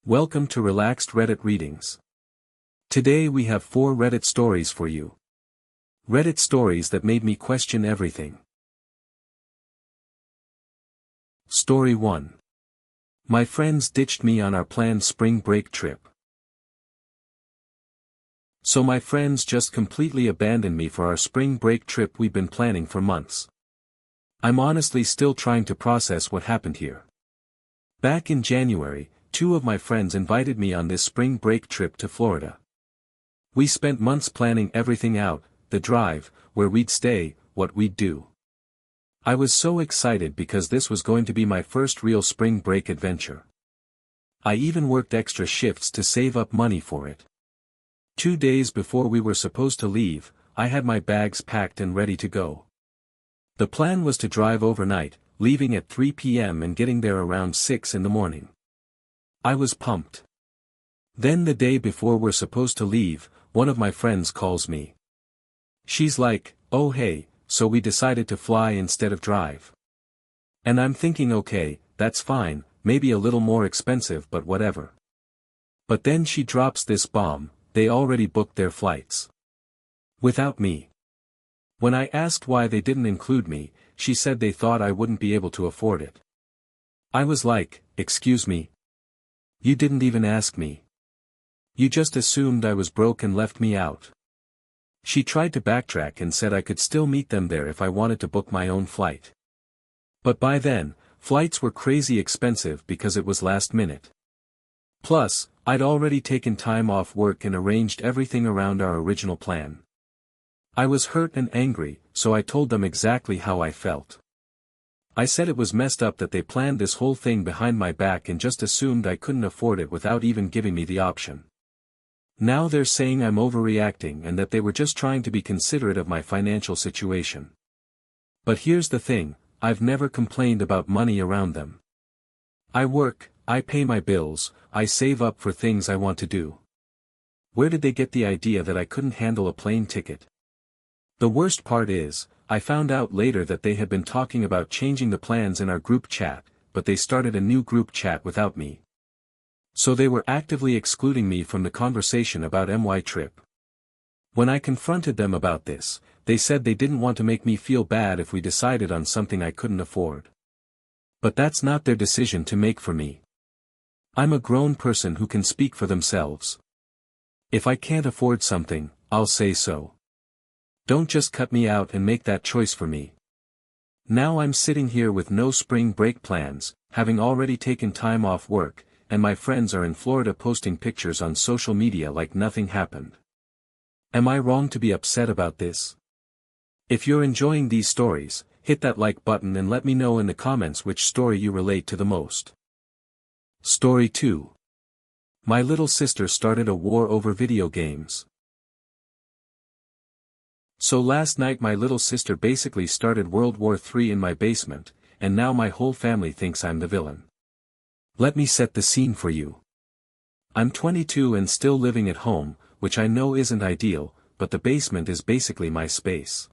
Welcome to Relaxed Reddit Readings. Today we have 4 Reddit stories for you. Reddit stories that made me question everything. Story 1. My friends ditched me on our planned spring break trip. So my friends just completely abandoned me for our spring break trip we've been planning for months. I'm honestly still trying to process what happened here. Back in January, 2 of my friends invited me on this spring break trip to Florida. We spent months planning everything out, the drive, where we'd stay, what we'd do. I was so excited because this was going to be my first real spring break adventure. I even worked extra shifts to save up money for it. 2 days before we were supposed to leave, I had my bags packed and ready to go. The plan was to drive overnight, leaving at 3 p.m. and getting there around 6 in the morning. I was pumped. Then the day before we're supposed to leave, one of my friends calls me. She's like, "Oh hey, so we decided to fly instead of drive." And I'm thinking, okay, that's fine, maybe a little more expensive but whatever. But then she drops this bomb, they already booked their flights. Without me. When I asked why they didn't include me, she said they thought I wouldn't be able to afford it. I was like, excuse me? You didn't even ask me. You just assumed I was broke and left me out. She tried to backtrack and said I could still meet them there if I wanted to book my own flight. But by then, flights were crazy expensive because it was last minute. Plus, I'd already taken time off work and arranged everything around our original plan. I was hurt and angry, so I told them exactly how I felt. I said it was messed up that they planned this whole thing behind my back and just assumed I couldn't afford it without even giving me the option. Now they're saying I'm overreacting and that they were just trying to be considerate of my financial situation. But here's the thing, I've never complained about money around them. I work, I pay my bills, I save up for things I want to do. Where did they get the idea that I couldn't handle a plane ticket? The worst part is, I found out later that they had been talking about changing the plans in our group chat, but they started a new group chat without me. So they were actively excluding me from the conversation about my trip. When I confronted them about this, they said they didn't want to make me feel bad if we decided on something I couldn't afford. But that's not their decision to make for me. I'm a grown person who can speak for themselves. If I can't afford something, I'll say so. Don't just cut me out and make that choice for me. Now I'm sitting here with no spring break plans, having already taken time off work, and my friends are in Florida posting pictures on social media like nothing happened. Am I wrong to be upset about this? If you're enjoying these stories, hit that like button and let me know in the comments which story you relate to the most. Story 2. My little sister started a war over video games. So last night my little sister basically started World War III in my basement, and now my whole family thinks I'm the villain. Let me set the scene for you. I'm 22 and still living at home, which I know isn't ideal, but the basement is basically my space.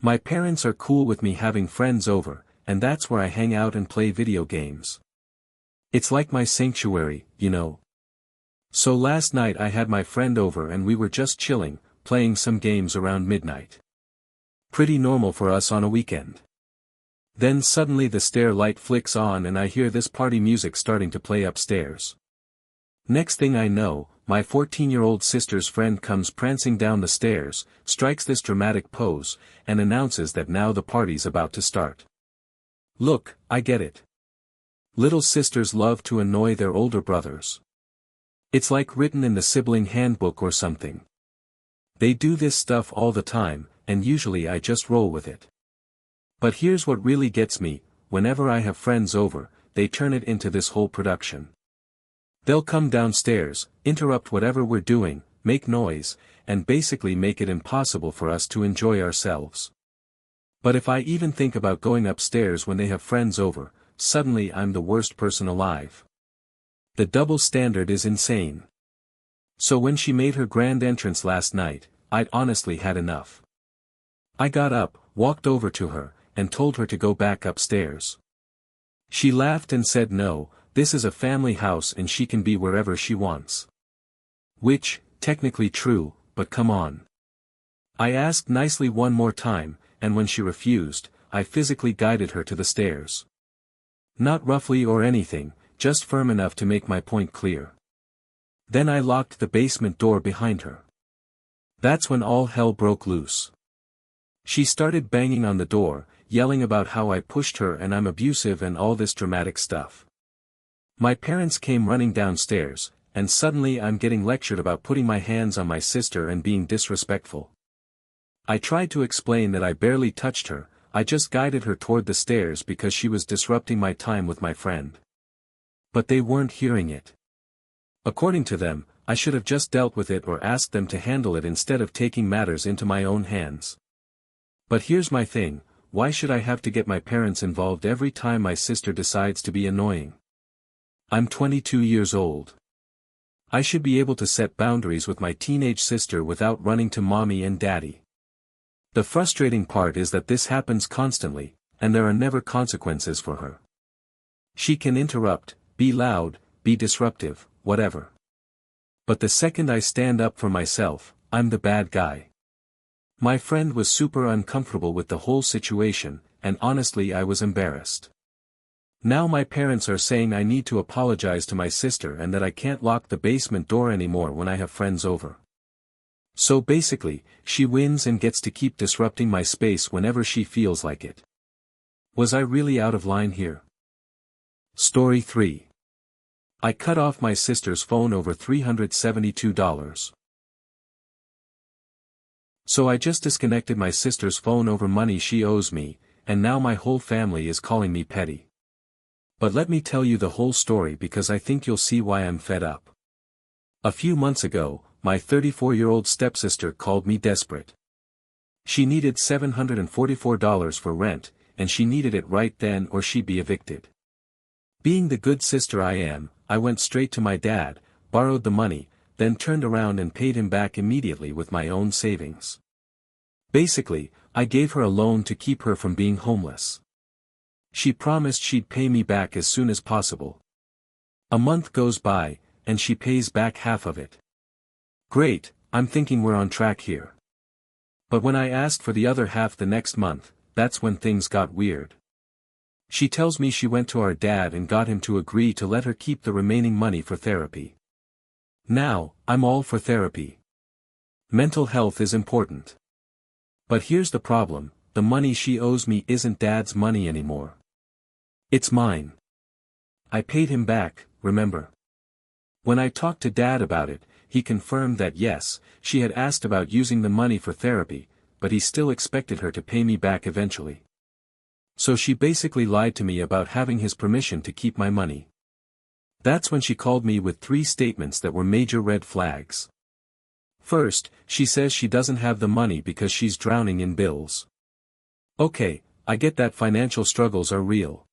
My parents are cool with me having friends over, and that's where I hang out and play video games. It's like my sanctuary, you know. So last night I had my friend over and we were just chilling, playing some games around midnight. Pretty normal for us on a weekend. Then suddenly the stair light flicks on and I hear this party music starting to play upstairs. Next thing I know, my 14-year-old sister's friend comes prancing down the stairs, strikes this dramatic pose, and announces that now the party's about to start. Look, I get it. Little sisters love to annoy their older brothers. It's like written in the sibling handbook or something. They do this stuff all the time, and usually I just roll with it. But here's what really gets me, whenever I have friends over, they turn it into this whole production. They'll come downstairs, interrupt whatever we're doing, make noise, and basically make it impossible for us to enjoy ourselves. But if I even think about going upstairs when they have friends over, suddenly I'm the worst person alive. The double standard is insane. So when she made her grand entrance last night, I'd honestly had enough. I got up, walked over to her, and told her to go back upstairs. She laughed and said no, this is a family house and she can be wherever she wants. Which, technically true, but come on. I asked nicely one more time, and when she refused, I physically guided her to the stairs. Not roughly or anything, just firm enough to make my point clear. Then I locked the basement door behind her. That's when all hell broke loose. She started banging on the door, yelling about how I pushed her and I'm abusive and all this dramatic stuff. My parents came running downstairs, and suddenly I'm getting lectured about putting my hands on my sister and being disrespectful. I tried to explain that I barely touched her, I just guided her toward the stairs because she was disrupting my time with my friend. But they weren't hearing it. According to them, I should have just dealt with it or asked them to handle it instead of taking matters into my own hands. But here's my thing, why should I have to get my parents involved every time my sister decides to be annoying? I'm 22 years old. I should be able to set boundaries with my teenage sister without running to mommy and daddy. The frustrating part is that this happens constantly, and there are never consequences for her. She can interrupt, be loud, be disruptive, whatever. But the second I stand up for myself, I'm the bad guy. My friend was super uncomfortable with the whole situation, and honestly I was embarrassed. Now my parents are saying I need to apologize to my sister and that I can't lock the basement door anymore when I have friends over. So basically, she wins and gets to keep disrupting my space whenever she feels like it. Was I really out of line here? Story 3. I cut off my sister's phone over $372. So I just disconnected my sister's phone over money she owes me, and now my whole family is calling me petty. But let me tell you the whole story because I think you'll see why I'm fed up. A few months ago, my 34-year-old stepsister called me desperate. She needed $744 for rent, and she needed it right then or she'd be evicted. Being the good sister I am, I went straight to my dad, borrowed the money, then turned around and paid him back immediately with my own savings. Basically, I gave her a loan to keep her from being homeless. She promised she'd pay me back as soon as possible. A month goes by, and she pays back half of it. Great, I'm thinking we're on track here. But when I asked for the other half the next month, that's when things got weird. She tells me she went to our dad and got him to agree to let her keep the remaining money for therapy. Now, I'm all for therapy. Mental health is important. But here's the problem, the money she owes me isn't dad's money anymore. It's mine. I paid him back, remember? When I talked to dad about it, he confirmed that yes, she had asked about using the money for therapy, but he still expected her to pay me back eventually. So she basically lied to me about having his permission to keep my money. That's when she called me with 3 statements that were major red flags. First, she says she doesn't have the money because she's drowning in bills. Okay, I get that financial struggles are real.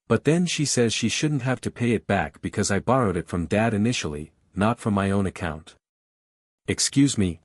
But then she says she shouldn't have to pay it back because I borrowed it from dad initially, not from my own account. Excuse me?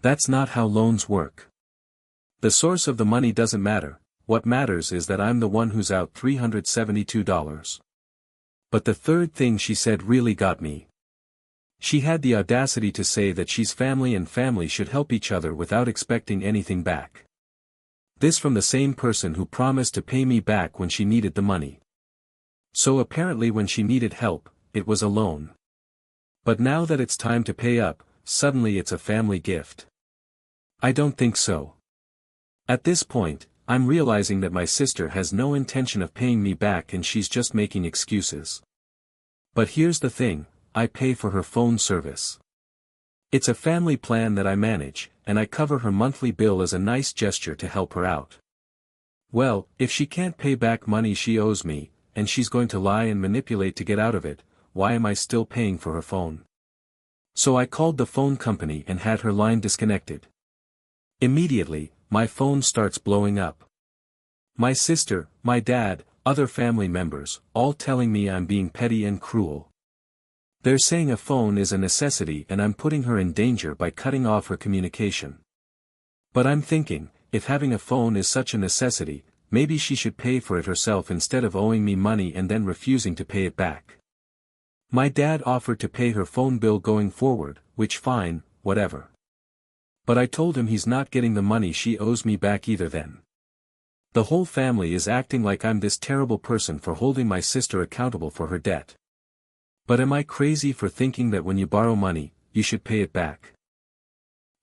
That's not how loans work. The source of the money doesn't matter, what matters is that I'm the one who's out $372. But the third thing she said really got me. She had the audacity to say that she's family and family should help each other without expecting anything back. This from the same person who promised to pay me back when she needed the money. So apparently when she needed help, it was a loan. But now that it's time to pay up, suddenly it's a family gift. I don't think so. At this point, I'm realizing that my sister has no intention of paying me back and she's just making excuses. But here's the thing, I pay for her phone service. It's a family plan that I manage, and I cover her monthly bill as a nice gesture to help her out. Well, if she can't pay back money she owes me, and she's going to lie and manipulate to get out of it, why am I still paying for her phone? So I called the phone company and had her line disconnected. Immediately, my phone starts blowing up. My sister, my dad, other family members, all telling me I'm being petty and cruel. They're saying a phone is a necessity and I'm putting her in danger by cutting off her communication. But I'm thinking, if having a phone is such a necessity, maybe she should pay for it herself instead of owing me money and then refusing to pay it back. My dad offered to pay her phone bill going forward, which fine, whatever. But I told him he's not getting the money she owes me back either then. The whole family is acting like I'm this terrible person for holding my sister accountable for her debt. But am I crazy for thinking that when you borrow money, you should pay it back?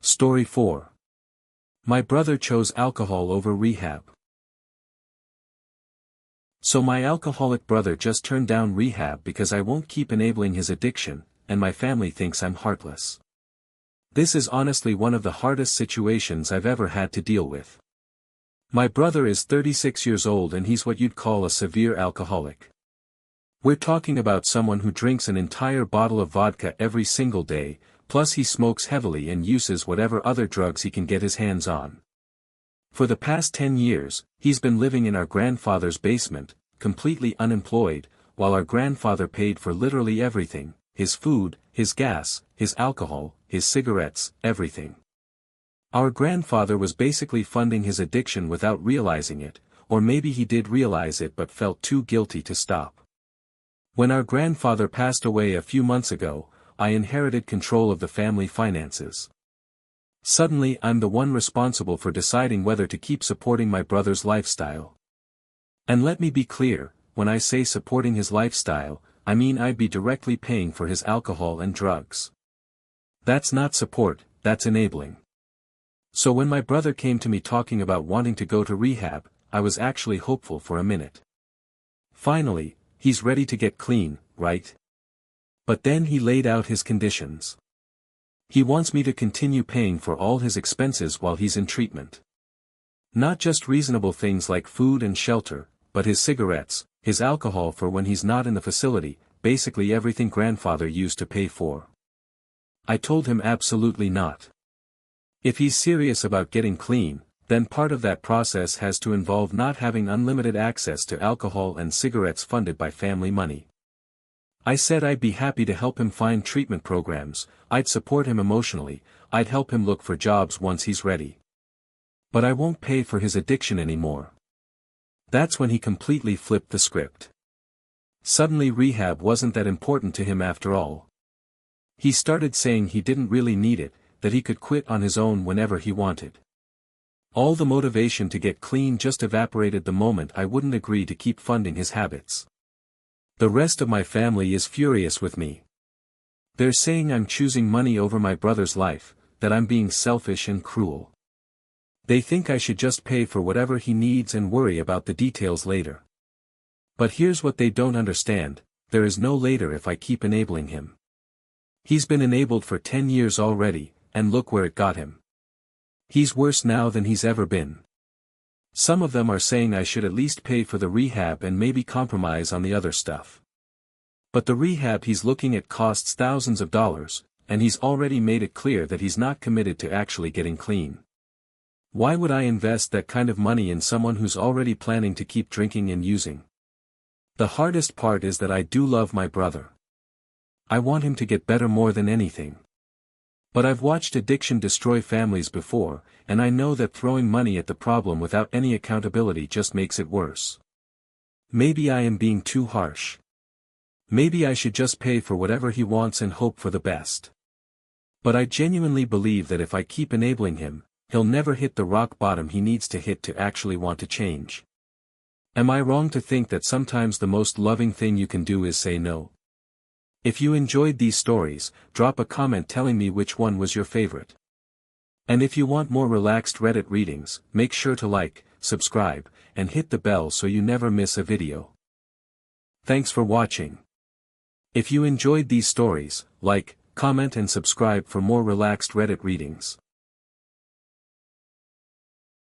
Story 4. My brother chose alcohol over rehab. So my alcoholic brother just turned down rehab because I won't keep enabling his addiction, and my family thinks I'm heartless. This is honestly one of the hardest situations I've ever had to deal with. My brother is 36 years old and he's what you'd call a severe alcoholic. We're talking about someone who drinks an entire bottle of vodka every single day, plus he smokes heavily and uses whatever other drugs he can get his hands on. For the past 10 years, he's been living in our grandfather's basement, completely unemployed, while our grandfather paid for literally everything: his food, his gas, his alcohol, his cigarettes, everything. Our grandfather was basically funding his addiction without realizing it, or maybe he did realize it but felt too guilty to stop. When our grandfather passed away a few months ago, I inherited control of the family finances. Suddenly I'm the one responsible for deciding whether to keep supporting my brother's lifestyle. And let me be clear, when I say supporting his lifestyle, I mean I'd be directly paying for his alcohol and drugs. That's not support, that's enabling. So when my brother came to me talking about wanting to go to rehab, I was actually hopeful for a minute. Finally, he's ready to get clean, right? But then he laid out his conditions. He wants me to continue paying for all his expenses while he's in treatment. Not just reasonable things like food and shelter, but his cigarettes, his alcohol for when he's not in the facility, basically everything grandfather used to pay for. I told him absolutely not. If he's serious about getting clean, then part of that process has to involve not having unlimited access to alcohol and cigarettes funded by family money. I said I'd be happy to help him find treatment programs, I'd support him emotionally, I'd help him look for jobs once he's ready. But I won't pay for his addiction anymore. That's when he completely flipped the script. Suddenly rehab wasn't that important to him after all. He started saying he didn't really need it, that he could quit on his own whenever he wanted. All the motivation to get clean just evaporated the moment I wouldn't agree to keep funding his habits. The rest of my family is furious with me. They're saying I'm choosing money over my brother's life, that I'm being selfish and cruel. They think I should just pay for whatever he needs and worry about the details later. But here's what they don't understand: there is no later if I keep enabling him. He's been enabled for 10 years already, and look where it got him. He's worse now than he's ever been. Some of them are saying I should at least pay for the rehab and maybe compromise on the other stuff. But the rehab he's looking at costs thousands of dollars, and he's already made it clear that he's not committed to actually getting clean. Why would I invest that kind of money in someone who's already planning to keep drinking and using? The hardest part is that I do love my brother. I want him to get better more than anything. But I've watched addiction destroy families before, and I know that throwing money at the problem without any accountability just makes it worse. Maybe I am being too harsh. Maybe I should just pay for whatever he wants and hope for the best. But I genuinely believe that if I keep enabling him, he'll never hit the rock bottom he needs to hit to actually want to change. Am I wrong to think that sometimes the most loving thing you can do is say no? If you enjoyed these stories, drop a comment telling me which one was your favorite. And if you want more relaxed Reddit readings, make sure to like, subscribe, and hit the bell so you never miss a video. Thanks for watching. If you enjoyed these stories, like, comment and subscribe for more relaxed Reddit readings.